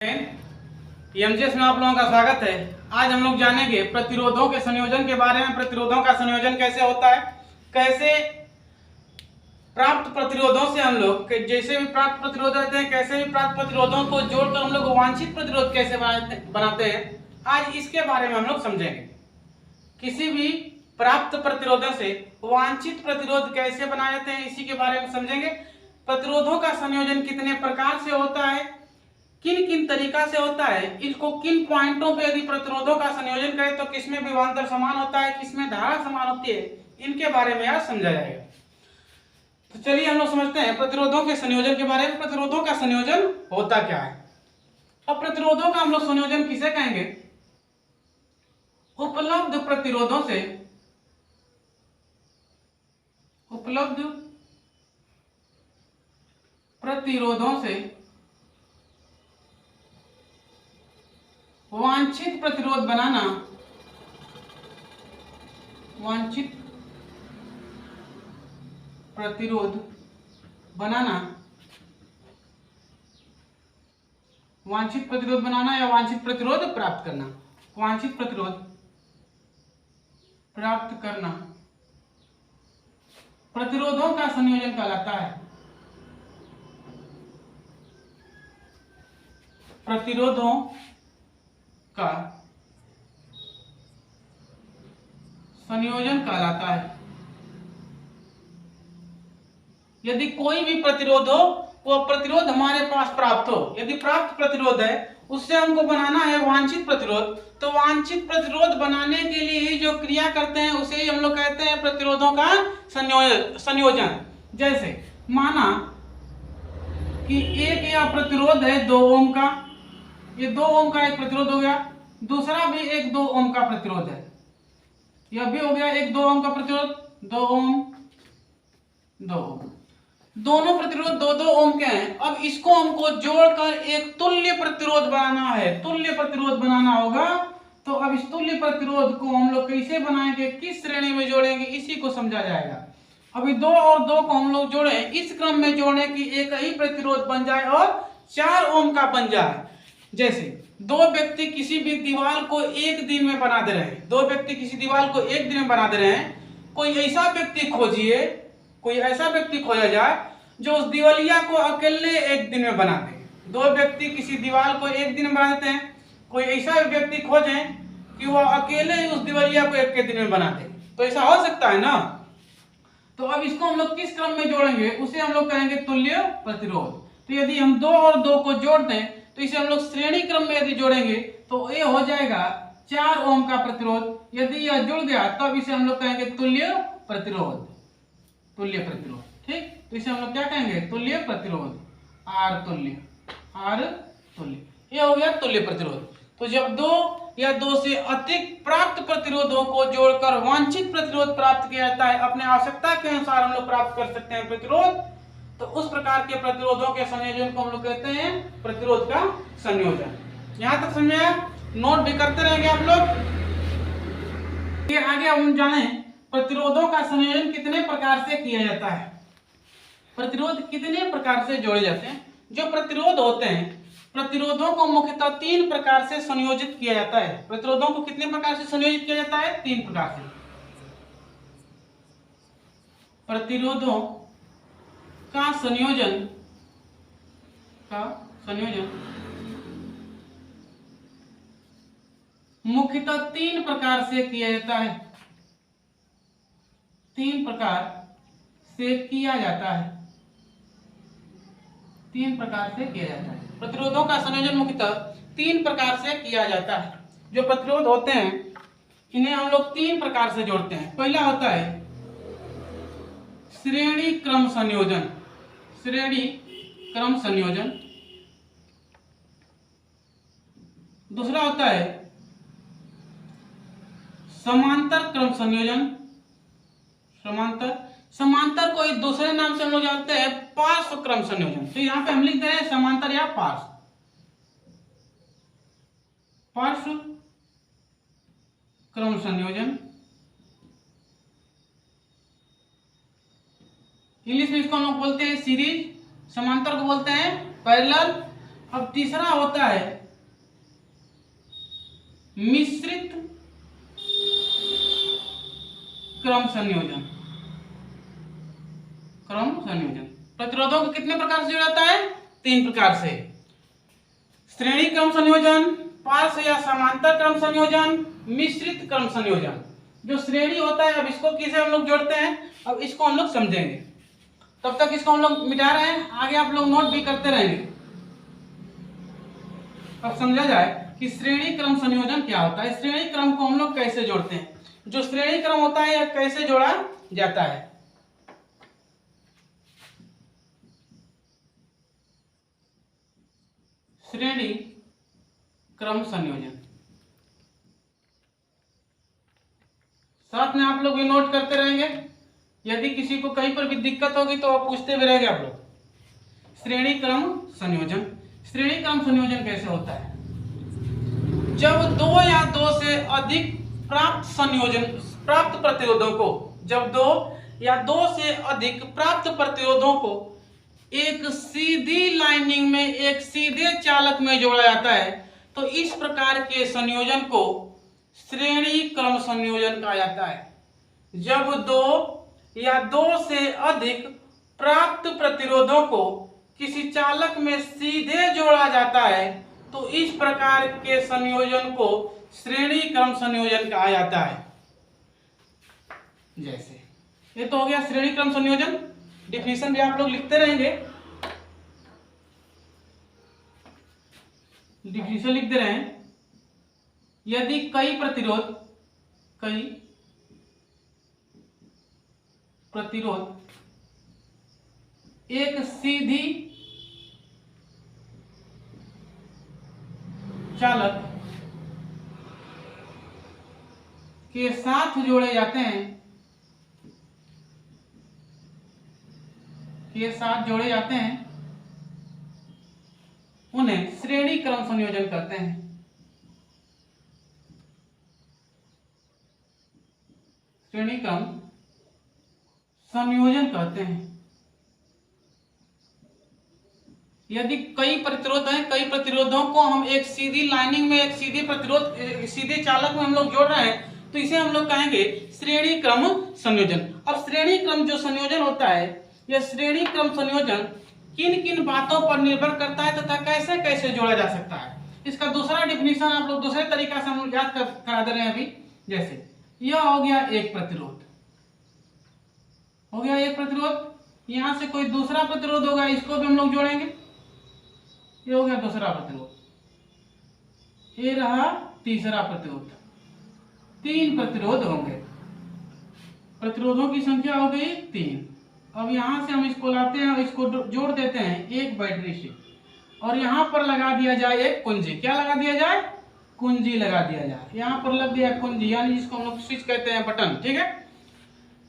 MGS में आप लोगों का स्वागत है। आज हम लोग जानेंगे प्रतिरोधों के संयोजन के बारे में। प्रतिरोधों का संयोजन कैसे होता है, कैसे प्राप्त प्रतिरोधों से हम लोग जैसे भी प्राप्त प्रतिरोध रहते हैं, कैसे भी प्राप्त प्रतिरोधों को जोड़कर हम लोग वांछित प्रतिरोध कैसे बनाते हैं, आज इसके बारे में हम लोग समझेंगे। किसी भी प्राप्त प्रतिरोधों से वांछित प्रतिरोध कैसे बनाए जाते हैं, इसी के बारे में समझेंगे। प्रतिरोधों का संयोजन कितने प्रकार से होता है, किन किन तरीका से होता है, इसको किन पॉइंटों पे यदि प्रतिरोधों का संयोजन करें तो किसमें विभवांतर समान होता है, किसमें धारा समान होती है, इनके बारे में आज समझा जाएगा। तो चलिए हम लोग समझते हैं प्रतिरोधों के संयोजन के बारे में। प्रतिरोधों का संयोजन होता क्या है। अब प्रतिरोधों का हम लोग संयोजन किसे कहेंगे? उपलब्ध प्रतिरोधों से वांछित प्रतिरोध बनाना, वांछित प्रतिरोध बनाना या वांछित प्रतिरोध प्राप्त करना। वांछित प्रतिरोध प्राप्त करना प्रतिरोधों का संयोजन कहलाता है। प्रतिरोधों का संयोजन कहलाता है। यदि कोई भी प्रतिरोध हो, वो प्रतिरोध हमारे पास प्राप्त हो, यदि प्राप्त प्रतिरोध है उससे हमको बनाना है वांछित प्रतिरोध, तो वांछित प्रतिरोध बनाने के लिए जो क्रिया करते हैं उसे ही हम लोग कहते हैं प्रतिरोधों का संयोजन। जैसे माना कि एक यह प्रतिरोध है 2 ओम का, ये 2 ओम का एक प्रतिरोध हो गया, दूसरा भी एक 2 ओम का प्रतिरोध है, यह भी हो गया एक 2 ओम का प्रतिरोध, 2 ओम 2 ओम, दोनों प्रतिरोध 2-2 ओम के हैं। अब इसको हमको जोड़कर एक तुल्य प्रतिरोध बनाना है, तुल्य प्रतिरोध बनाना होगा। तो अब इस तुल्य प्रतिरोध को हम लोग कैसे बनाएंगे, किस श्रेणी में जोड़ेंगे, इसी को समझा जाएगा। अभी 2 और 2 को हम लोग जोड़े, इस क्रम में जोड़े कि एक ही प्रतिरोध बन जाए और 4 ओम का बन जाए। जैसे 2 व्यक्ति किसी भी दीवार को एक दिन में बना दे रहे हैं, 2 व्यक्ति किसी दीवार को एक दिन में बना दे रहे हैं, कोई ऐसा व्यक्ति खोजिए, कोई ऐसा व्यक्ति खोजा जाए जो उस दीवालिया को अकेले एक दिन में बना दे। 2 व्यक्ति किसी दीवार को एक दिन में बना देते हैं, कोई ऐसा व्यक्ति खोजें कि वह अकेले ही उस दीवालिया को एक के दिन में बना दे, तो ऐसा हो सकता है ना। तो अब इसको हम लोग किस क्रम में जोड़ेंगे, उसे हम लोग कहेंगे तुल्य प्रतिरोध। तो यदि हम 2 और 2 को जोड़ दें तो इसे हम लोग श्रेणी क्रम में यदि जोड़ेंगे तो ये हो जाएगा 4 ओम का प्रतिरोध। यदि यह जुड़ गया तब इसे हम लोग कहेंगे तुल्य प्रतिरोध, तुल्य प्रतिरोध। ठीक, तो इसे हम लोग क्या कहेंगे, तुल्य प्रतिरोध, आर तुल्य, ये हो गया तुल्य प्रतिरोध। तो जब 2 या 2 से अधिक प्राप्त प्रतिरोधों को जोड़कर वांछित प्रतिरोध प्राप्त किया जाता है, अपने आवश्यकता के अनुसार हम लोग प्राप्त कर सकते हैं प्रतिरोध, तो उस प्रकार के प्रतिरोधों के संयोजन को हम लोग कहते हैं प्रतिरोध का संयोजन। यहां तक समझे, नोट भी करते रहेंगे आप लोग। ये आगे हम जाने प्रतिरोधों का संयोजन कितने प्रकार से किया जाता है, प्रतिरोध कितने प्रकार से जोड़े जाते हैं। जो प्रतिरोध होते हैं, प्रतिरोधों को मुख्यतः 3 प्रकार से संयोजित किया जाता है। प्रतिरोधों को कितने प्रकार से संयोजित किया जाता है, 3 प्रकार से। प्रतिरोधों का संयोजन मुख्यतः 3 प्रकार से किया जाता है, 3 प्रकार से किया जाता है, 3 प्रकार से किया जाता है। प्रतिरोधों का संयोजन मुख्यतः 3 प्रकार से किया जाता है। जो प्रतिरोध होते हैं इन्हें हम लोग 3 प्रकार से जोड़ते हैं। पहला होता है श्रेणी क्रम संयोजन, श्रेणी क्रम संयोजन। दूसरा होता है समांतर क्रम संयोजन, समांतर को एक दूसरे नाम से हम लोग जानते हैं पार्श्व क्रम संयोजन। तो यहां पे हम लिख दे रहे हैं समांतर या पार्श्व क्रम संयोजन। इंग्लिश में इसको हम लोग बोलते हैं सीरीज, समांतर को बोलते हैं पैरेलल, अब तीसरा होता है मिश्रित क्रम संयोजन। क्रम संयोजन प्रतिरोधों को कितने प्रकार से जोड़ा जाता है? 3 प्रकार से। श्रेणी क्रम संयोजन, पार्श्व या समांतर क्रम संयोजन, मिश्रित क्रम संयोजन। जो श्रेणी होता है, अब इसको किसे हम लोग जोड़ते हैं, अब इसको हम लोग समझेंगे। तब तक इसको हम लोग मिटा रहे हैं, आगे आप लोग नोट भी करते रहेंगे। अब समझा जाए कि श्रेणी क्रम संयोजन क्या होता है, श्रेणी क्रम को हम लोग कैसे जोड़ते हैं। जो श्रेणी क्रम होता है यह कैसे जोड़ा जाता है। श्रेणी क्रम संयोजन, साथ में आप लोग भी नोट करते रहेंगे। यदि किसी को कहीं पर भी दिक्कत होगी तो आप पूछते भी रहेंगे आप लोग। श्रेणी क्रम संयोजन, श्रेणी क्रम संयोजन कैसे होता है? जब 2 या 2 से अधिक प्राप्त प्रतिरोधों को, जब 2 या 2 से अधिक प्राप्त प्रतिरोधों को एक सीधी लाइनिंग में, एक सीधे चालक में जोड़ा जाता है, तो इस प्रकार के संयोजन को श्रेणी क्रम संयोजन कहा जाता है। जब 2 या 2 से अधिक प्राप्त प्रतिरोधों को किसी चालक में सीधे जोड़ा जाता है, तो इस प्रकार के संयोजन को श्रेणी क्रम संयोजन कहा जाता है। जैसे ये तो हो गया श्रेणी क्रम संयोजन। डिफिनीशन भी आप लोग लिखते रहेंगे, डिफिनीशन लिख दे रहे हैं। यदि कई प्रतिरोध एक सीधी चालक के साथ जोड़े जाते हैं, उन्हें श्रेणी क्रम संयोजन कहते हैं। श्रेणी क्रम संयोजन कहते हैं। यदि कई प्रतिरोध हैं, कई प्रतिरोधों को हम एक सीधी लाइनिंग में, एक सीधे चालक में हम लोग जोड़ रहे हैं, तो इसे हम लोग कहेंगे श्रेणी क्रम संयोजन। अब श्रेणी क्रम जो संयोजन होता है, यह श्रेणी क्रम संयोजन किन किन बातों पर निर्भर करता है तथा कैसे कैसे जोड़ा जा सकता है, इसका दूसरा डिफिनीशन आप लोग दूसरे तरीका से हम याद करा दे रहे हैं अभी। जैसे यह हो गया एक प्रतिरोध, यहां से कोई दूसरा प्रतिरोध होगा, इसको भी हम लोग जोड़ेंगे। ये हो गया दूसरा प्रतिरोध, ये रहा तीसरा प्रतिरोध। 3 प्रतिरोध होंगे, प्रतिरोधों की संख्या हो गई 3। अब यहां से हम इसको लाते हैं, इसको जोड़ देते हैं एक बैटरी से, और यहां पर लगा दिया जाए एक कुंजी। क्या लगा दिया जाए? कुंजी लगा दिया जाए। यहां पर लग दिया कुंजी, यानी जिसको हम लोग स्विच कहते हैं, बटन। ठीक है,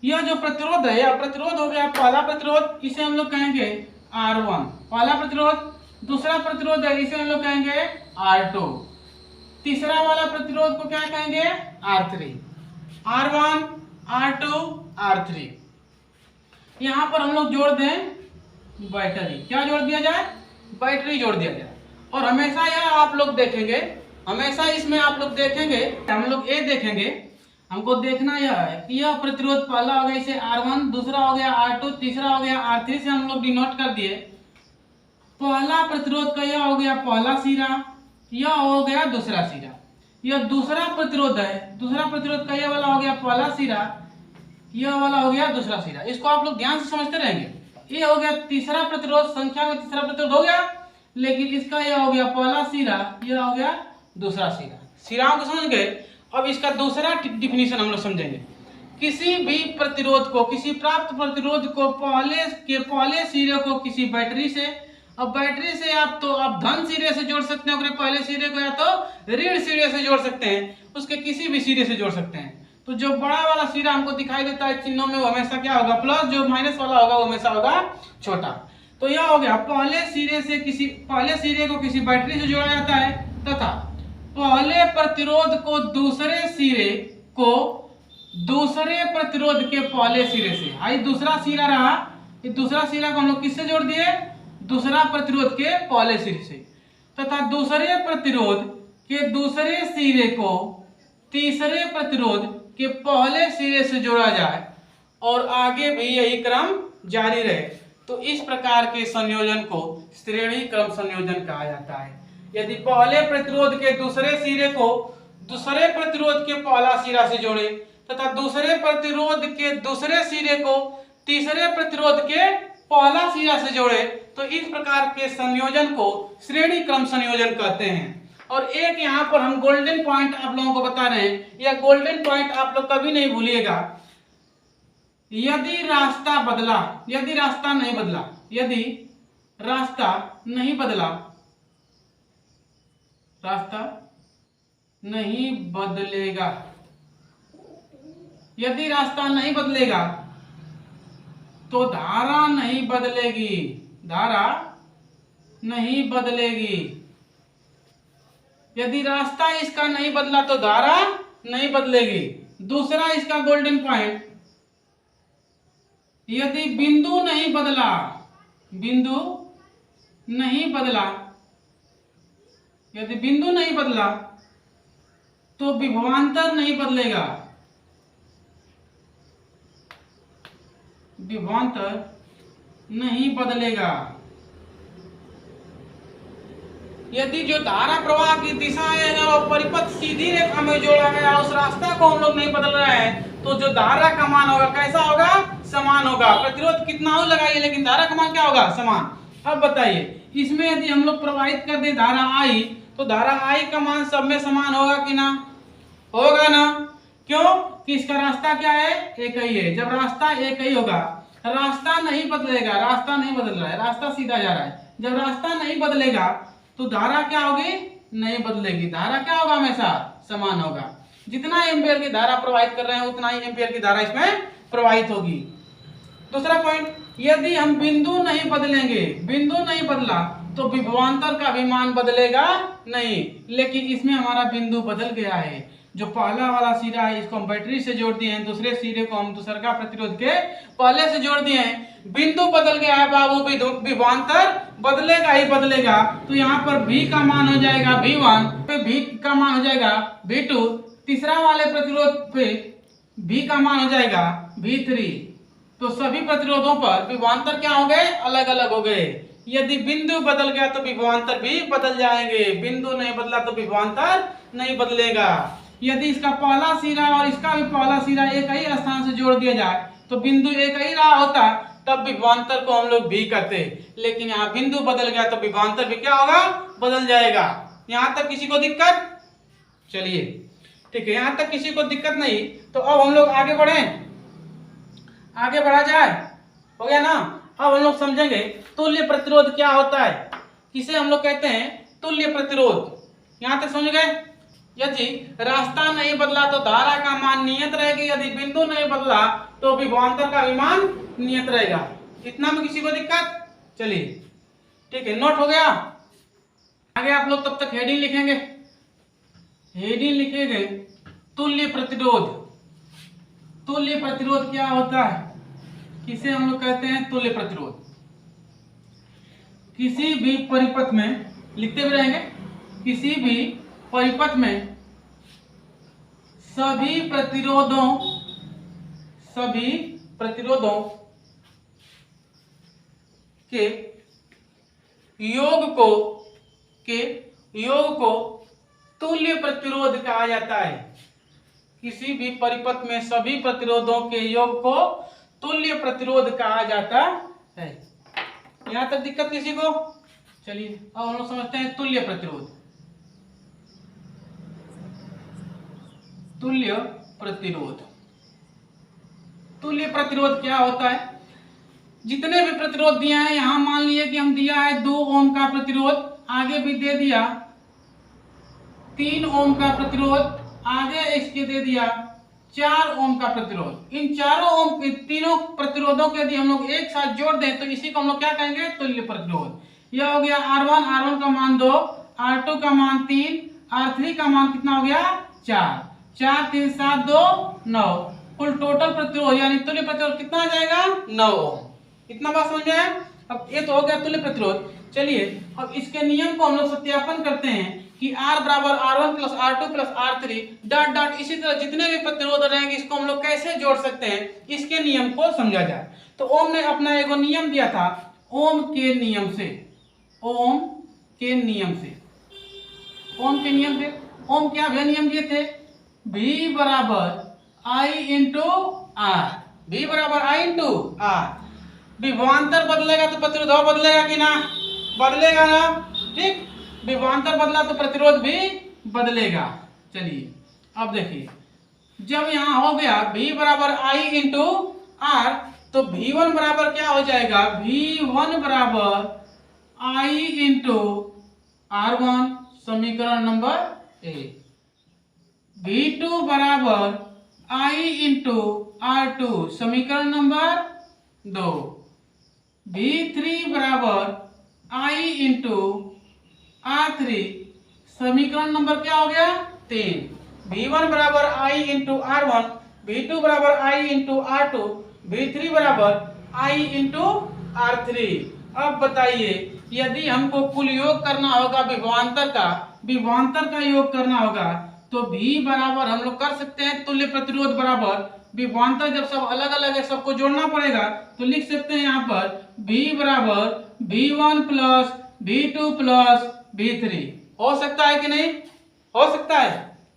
यह जो प्रतिरोध है, यह प्रतिरोध हो गया पहला प्रतिरोध, इसे हम लोग कहेंगे R1 पहला प्रतिरोध। दूसरा प्रतिरोध है, इसे हम लोग कहेंगे R2। तीसरा वाला प्रतिरोध को क्या कहेंगे? R3। R1, R2, R3। यहां पर हम लोग जोड़ दें बैटरी। क्या जोड़ दिया जाए? बैटरी जोड़ दिया जाए। और हमेशा यह आप लोग देखेंगे, हमेशा इसमें आप लोग देखेंगे, हम लोग ये देखेंगे, हमको देखना यह है कि यह प्रतिरोध पहला हो गया, इसे R1, दूसरा हो गया R2, तीसरा हो गया R3 से हम लोग डिनोट कर दिए। पहला प्रतिरोध का यह हो गया पहला सिरा, यह हो गया दूसरा सिरा। यह दूसरा प्रतिरोध है, दूसरा प्रतिरोध का यह वाला हो गया पहला सिरा, यह वाला हो गया दूसरा सिरा। इसको आप लोग ध्यान से समझते रहेंगे। ये हो गया तीसरा प्रतिरोध, संख्या में तीसरा प्रतिरोध हो गया, लेकिन इसका यह हो गया पहला सिरा, यह हो गया दूसरा सिरा। सिराओं को समझ गए। अब इसका दूसरा डिफिनीशन हम लोग समझेंगे। किसी भी प्रतिरोध को, किसी प्राप्त प्रतिरोध को पहले सिरे को किसी बैटरी से, अब बैटरी से आप धन सिरे से जोड़ सकते हैं पहले सिरे को, या तो ऋण सिरे से जोड़ सकते हैं, उसके किसी भी सिरे से जोड़ सकते हैं। तो जो बड़ा वाला सिरा हमको दिखाई देता है चिन्हों में, वो हमेशा क्या होगा? प्लस। जो माइनस वाला होगा वो हमेशा होगा छोटा। तो यह हो गया पहले सिरे को किसी बैटरी से जोड़ा जाता है, तथा पहले प्रतिरोध को दूसरे सिरे को दूसरे प्रतिरोध के पहले सिरे से, आई दूसरा सिरा रहा, ये दूसरा सिरा को हम लोग किससे जोड़ दिए? दूसरा प्रतिरोध के पहले सिरे से। तथा दूसरे प्रतिरोध के दूसरे सिरे को तीसरे प्रतिरोध के पहले सिरे से जोड़ा जाए और आगे भी यही क्रम जारी रहे, तो इस प्रकार के संयोजन को श्रेणी क्रम संयोजन कहा जाता है। यदि पहले प्रतिरोध के दूसरे सिरे को दूसरे प्रतिरोध के पहला सिरा से जोड़े तथा दूसरे प्रतिरोध के दूसरे सिरे को तीसरे प्रतिरोध के पहला सिरा से जोड़े, तो इस प्रकार के संयोजन को श्रेणी क्रम संयोजन कहते हैं। और एक यहाँ पर हम गोल्डन पॉइंट आप लोगों को बता रहे हैं, यह गोल्डन पॉइंट आप लोग कभी नहीं भूलिएगा। यदि रास्ता बदला, यदि रास्ता नहीं बदला, यदि रास्ता नहीं बदला, रास्ता नहीं बदलेगा, यदि रास्ता नहीं बदलेगा तो धारा नहीं बदलेगी, धारा नहीं बदलेगी। यदि रास्ता इसका नहीं बदला तो धारा नहीं बदलेगी। दूसरा इसका गोल्डन पॉइंट, यदि बिंदु नहीं बदला, बिंदु नहीं बदला, यदि बिंदु नहीं बदला तो विभवांतर नहीं बदलेगा, विभवांतर नहीं बदलेगा। यदि जो धारा प्रवाह की दिशा है ना वो परिपथ सीधी रेखा में जोड़ा गया, उस रास्ता को हम लोग नहीं बदल रहे हैं, तो जो धारा का मान होगा कैसा होगा, समान होगा। प्रतिरोध कितना हो लगाइए लेकिन धारा का मान क्या होगा, समान। अब बताइए इसमें यदि हम लोग प्रवाहित कर दे धारा I, तो धारा I का मान सब में समान होगा कि ना, होगा ना। क्यों कि इसका रास्ता क्या है, एक ही है। जब रास्ता एक ही होगा, रास्ता नहीं बदलेगा, रास्ता नहीं बदल रहा है, रास्ता सीधा जा रहा है। जब रास्ता नहीं बदलेगा तो धारा क्या होगी, नहीं बदलेगी। धारा क्या होगा, हमेशा समान होगा। जितना एम्पियर की धारा प्रवाहित कर रहे हैं उतना ही एम्पियर की धारा इसमें प्रवाहित होगी। दूसरा पॉइंट, यदि हम बिंदु नहीं बदलेंगे, बिंदु नहीं बदला तो विभवांतर का भी मान बदलेगा नहीं, लेकिन इसमें हमारा बिंदु बदल गया है। जो पहला वाला सिरा है इसको हम बैटरी से जोड़ दिए हैं, दूसरे सिरे को हम दूसरा प्रतिरोध के पहले से जोड़ दिए हैं। बिंदु बदल गया है बाबू, विभवांतर बदलेगा ही बदलेगा। तो यहाँ पर V का मान हो जाएगा V1, पे V का मान हो जाएगा V2, तीसरा वाले प्रतिरोध पे V का मान हो जाएगा V3। तो सभी प्रतिरोधों पर विभवांतर क्या हो गए, अलग अलग हो गए। यदि बिंदु बदल गया तो विभवांतर भी बदल जाएंगे, बिंदु नहीं बदला तो विभवांतर नहीं बदलेगा। यदि इसका पहला सिरा और इसका भी पहला सिरा एक ही स्थान से जोड़ दिया जाए तो बिंदु एक ही रहा होता, तब विभवांतर को हम लोग भी कहते। लेकिन यहाँ बिंदु बदल गया तो विभवांतर भी क्या होगा, बदल जाएगा। यहाँ तक किसी को दिक्कत, चलिए ठीक है, यहाँ तक किसी को दिक्कत नहीं। तो अब हम लोग आगे बढ़े, आगे बढ़ा जाए, हो गया ना। अब हम लोग समझेंगे तुल्य प्रतिरोध क्या होता है, किसे हम लोग कहते हैं तुल्य प्रतिरोध। यहाँ तक समझ गए। यदि रास्ता नहीं बदला तो धारा का मान नियत रहेगी, यदि बिंदु नहीं बदला तो विभवांतर का भी मान नियत रहेगा। इतना में किसी को दिक्कत, चलिए ठीक है, नोट हो गया। आगे आप लोग तब तक हेडिंग लिखेंगे, हेडिंग लिखेंगे तुल्य प्रतिरोध। तुल्य प्रतिरोध क्या होता है, किसे हम लोग कहते हैं तुल्य प्रतिरोध। किसी भी परिपथ में, लिखते भी रहेंगे, किसी भी परिपथ में सभी प्रतिरोधों के योग को तुल्य प्रतिरोध कहा जाता है। किसी भी परिपथ में सभी प्रतिरोधों के योग को तुल्य प्रतिरोध कहा जाता है। यहां तक दिक्कत किसी को, चलिए अब हम लोग समझते हैं तुल्य प्रतिरोध। तुल्य प्रतिरोध, तुल्य प्रतिरोध क्या होता है, जितने भी प्रतिरोध दिए हैं, यहां मान लिए कि हम दिया है 2 ओम का प्रतिरोध, आगे भी दे दिया 3 ओम का प्रतिरोध, आगे इसके दे दिया 4 ओम का प्रतिरोध। इन चारों ओम के तीनों प्रतिरोधों के यदि हम लोग एक साथ जोड़ दें तो इसी को हम लोग क्या कहेंगे, तुल्य प्रतिरोध। यह हो गया R1 का मान 2, R2 का मान 3, R3 का मान कितना हो गया 4, 4 3 7 2 9, कुल टोटल प्रतिरोध यानी तुल्य प्रतिरोध कितना आ जाएगा 9 ओम। इतना बात समझ में आया। अब ये तो हो गया तुल्य प्रतिरोध। चलिए अब इसके नियम को हम लोग सत्यापन करते हैं कि R बराबर R1 plus R2 plus R3 dot dot इसी तरह जितने भी प्रतिरोध रहेंगे इसको हम लोग कैसे जोड़ सकते हैं, इसके नियम को समझा जाए। तो ओम ने अपना एक नियम दिया था, ओम के नियम से, ओम के नियम से, ओम के नियम से, ओम क्या भैया नियम दिए थे, V बराबर I इंटू आर, V बराबर I इंटू आर। विभवांतर बदलेगा तो प्रतिरोध बदलेगा कि ना, बदलेगा ना, ठीक। विभवांतर बदला तो प्रतिरोध भी बदलेगा। चलिए अब देखिए, जब यहाँ हो गया V बराबर I इंटू आर, तो V1 बराबर क्या हो जाएगा, V1 बराबर I इंटू R1, समीकरण नंबर 1। V2 बराबर I इंटू R2, समीकरण नंबर 2। V3 बराबर I इंटू R3, समीकरण नंबर क्या हो गया, 3। V1 बराबर I इंटू R1, V2 बराबर I इंटू R2, V3 बराबर I इंटू R3। अब बताइए, यदि हमको कुल योग करना होगा विभवांतर का योग करना होगा, तो V बराबर हम लोग कर सकते हैं तुल्य प्रतिरोध बराबर विभवांतर, जब सब अलग अलग है सबको जोड़ना पड़ेगा, तो लिख सकते हैं यहाँ पर V बराबर V1 plus V2 plus V3। हो सकता है कि नहीं, हो सकता है।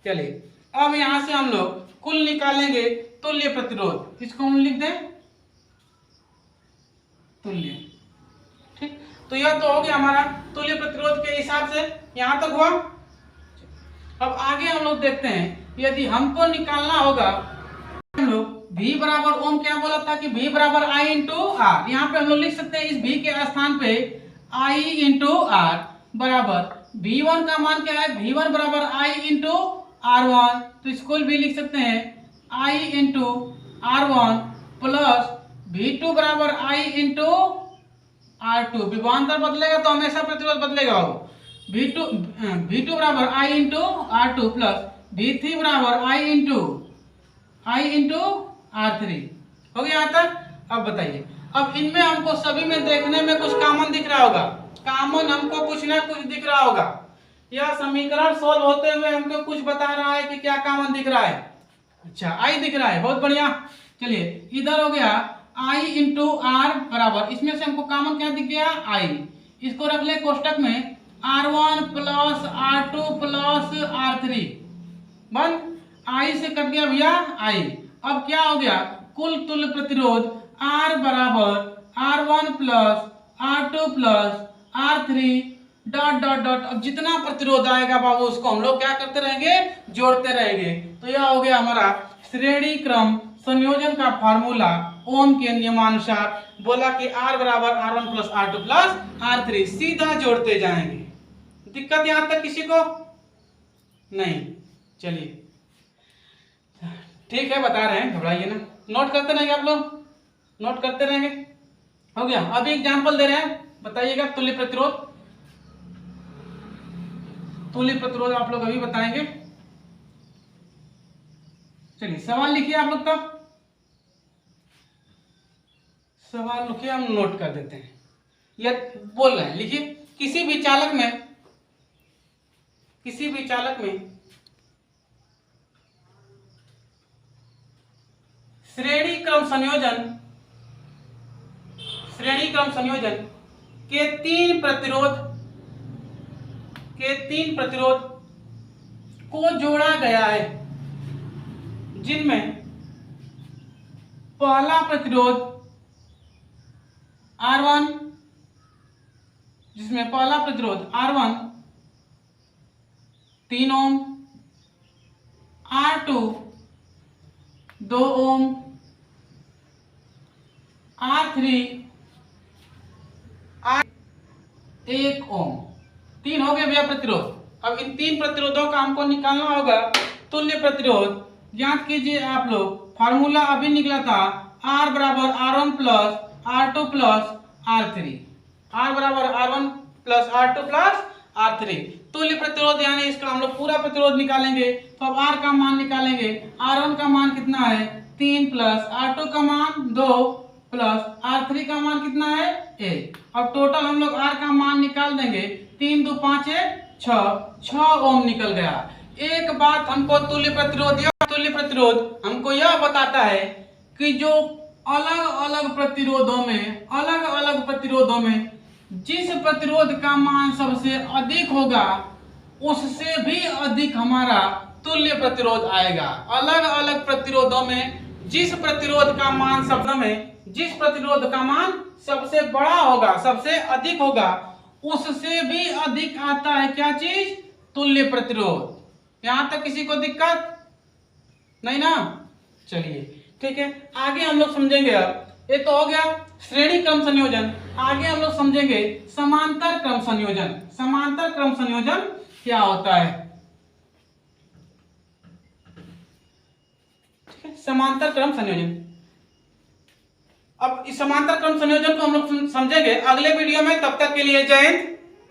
चलिए अब यहाँ से हम लोग कुल निकालेंगे तुल्य प्रतिरोध, इसको हम लिख दें तुल्य, ठीक। तो यह तो हो गया हमारा तुल्य प्रतिरोध के हिसाब से, यहां तक हुआ। अब आगे हम लोग देखते हैं, यदि हमको निकालना होगा, हम लोग V बराबर ओम क्या बोला था कि V बराबर I इंटू आर, यहाँ पे हम लोग लिख सकते हैं इस V के स्थान पे I इंटू आर बराबर V1 का मान क्या है, V1 बराबर I इंटू R1, तो इसको भी लिख सकते हैं I into R1 plus V2 बराबर I इंटू R2। विभवांतर बदलेगा तो हमेशा प्रतिरोध बदलेगा, हो V2 बराबर I into R2 plus V3 बराबर I इंटू R3। हो गया यहाँ तक। अब बताइए, अब इनमें हमको सभी में देखने में कुछ कॉमन दिख रहा होगा, कॉमन हमको कुछ ना कुछ दिख रहा होगा। यह समीकरण सोल्व होते हुए हमको कुछ बता रहा है कि क्या कॉमन दिख रहा है, अच्छा I दिख रहा है, बहुत बढ़िया। चलिए इधर हो गया I इंटू आर बराबर, इसमें से हमको कॉमन क्या दिख गया, I। इसको रख ले कोष्टक में R1 plus R2 plus R3 बन, I से कट गया भैया I। अब क्या हो गया, कुल तुल्य प्रतिरोध R बराबर R1 plus R2 plus R3 dot dot dot. अब जितना प्रतिरोध आएगा बाबू उसको हम लोग क्या करते रहेंगे, जोड़ते रहेंगे। तो यह हो गया हमारा श्रेणी क्रम संयोजन का फार्मूला ओम के नियमानुसार, बोला कि R बराबर R1 plus R2 plus R3, सीधा जोड़ते जाएंगे। दिक्कत यहां तक किसी को नहीं, चलिए ठीक है, बता रहे हैं, घबराइए ना, नोट करते रहेंगे आप लोग, नोट करते रहेंगे। हो गया, अभी एग्जांपल दे रहे हैं, बताइएगा तुल्य प्रतिरोध, तुल्य प्रतिरोध आप लोग अभी बताएंगे। चलिए सवाल लिखिए आप लोग, तब सवाल लिखिए, हम नोट कर देते हैं। या बोल रहे हैं, लिखिए, किसी भी चालक में श्रेणी क्रम संयोजन के तीन प्रतिरोध को जोड़ा गया है, जिनमें पहला प्रतिरोध R1, जिसमें पहला प्रतिरोध R1 3 ओम, R2 2 ओम, R3 1 ओम। 3 हो गए भैया प्रतिरोध। अब इन तीन प्रतिरोधों का हमको निकालना होगा तुल्य प्रतिरोध। ज्ञात कीजिए आप लोग, फार्मूला अभी निकला था R बराबर R1 plus R2 plus R3, R बराबर R1 plus R2 plus R3। तुल्य प्रतिरोध यानी इसका हम लोग पूरा प्रतिरोध निकालेंगे, तो अब R का मान निकालेंगे। R1 का मान कितना है 3 प्लस R2 का मान 2 प्लस R3 का मान कितना है 1। अब टोटल हम लोग R का मान निकाल देंगे, 3 2 5 6 ओम निकल गया। एक बात हमको तुल्य प्रतिरोध हमको यह बताता है कि जो अलग अलग प्रतिरोधों में जिस प्रतिरोध का मान सबसे अधिक होगा उससे भी अधिक हमारा तुल्य प्रतिरोध आएगा। अलग अलग प्रतिरोधों में जिस प्रतिरोध का मान सबसे बड़ा होगा, सबसे अधिक होगा, उससे भी अधिक आता है क्या चीज? तुल्य प्रतिरोध। यहां तक किसी को दिक्कत नहीं ना? चलिए ठीक है, आगे हम लोग समझेंगे। अब ये तो हो गया श्रेणी क्रम संयोजन। आगे हम लोग समझेंगे समांतर क्रम संयोजन। समांतर क्रम संयोजन क्या होता है? समांतर क्रम संयोजन। अब इस समांतर क्रम संयोजन को हम लोग समझेंगे अगले वीडियो में। तब तक के लिए जय हिंद।